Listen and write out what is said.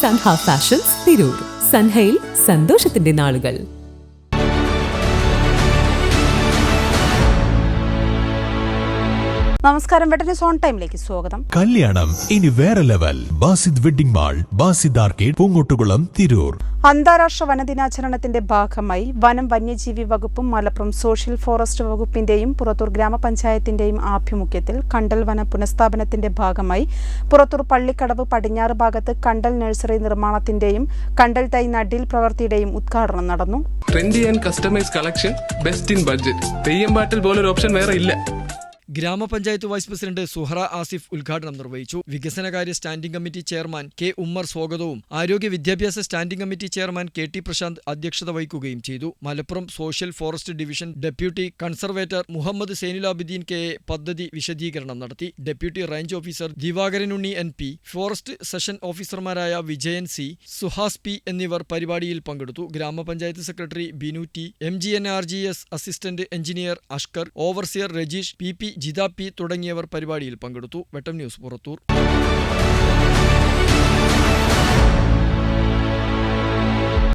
Sanha fashions Tirur. സൻഹയിൽ സന്തോഷത്തിന്റെ നാളുകൾ. നമസ്കാരം, വെട്ടന്യൂസ് ഓൺ ടൈമിലേക്ക് സ്വാഗതം. കല്യാണം ഇനി വേറെ level. Basid wedding mall, Basid arcade, Poongottukulam, Tirur. അന്താരാഷ്ട്ര വനദിനാചരണത്തിന്റെ ഭാഗമായി വനം വന്യജീവി വകുപ്പും മലപ്പുറം സോഷ്യൽ ഫോറസ്റ്റ് വകുപ്പിന്റെയും പുറത്തൂർ ഗ്രാമപഞ്ചായത്തിന്റെയും ആഭിമുഖ്യത്തിൽ കണ്ടൽ വന പുനഃസ്ഥാപനത്തിന്റെ ഭാഗമായി പുറത്തൂർ പള്ളിക്കടവ് പടിഞ്ഞാറ് ഭാഗത്ത് കണ്ടൽ നഴ്സറി നിർമ്മാണത്തിന്റെയും കണ്ടൽ തൈ നടീൽ പ്രവൃത്തിയുടെയും ഉദ്ഘാടനം നടന്നു. Trendy and customise collection, best in budget. Theyyam പാട്ടിൽ പോലൊരു ഓപ്ഷൻ വേറെ ഇല്ല. ഗ്രാമപഞ്ചായത്ത് വൈസ് പ്രസിഡന്റ് സുഹറ ആസിഫ് ഉദ്ഘാടനം നിർവഹിച്ചു. വികസനകാര്യ standing committee chairman K Ummer സ്വാഗതവും ആരോഗ്യ വിദ്യാഭ്യാസ standing committee chairman K T Prashanth അധ്യക്ഷത വഹിക്കുകയും ചെയ്തു. Malappuram social forest division deputy conservator Muhammad Sainulabiddeen K A പദ്ധതി വിശദീകരണം നടത്തി. Deputy range officer Divakaranunni NP, forest section ഓഫീസർമാരായ വിജയൻ C, സുഹാസ് P എന്നിവർ പരിപാടിയിൽ പങ്കെടുത്തു. Grama Panchayat secretary Binu T, MGNRGS assistant engineer Ashkar, overseer Rajeesh, PP Jida P തുടങ്ങിയവർ പരിപാടിയിൽ പങ്കെടുത്തു. വെട്ടം ന്യൂസ് പുറത്തൂർ.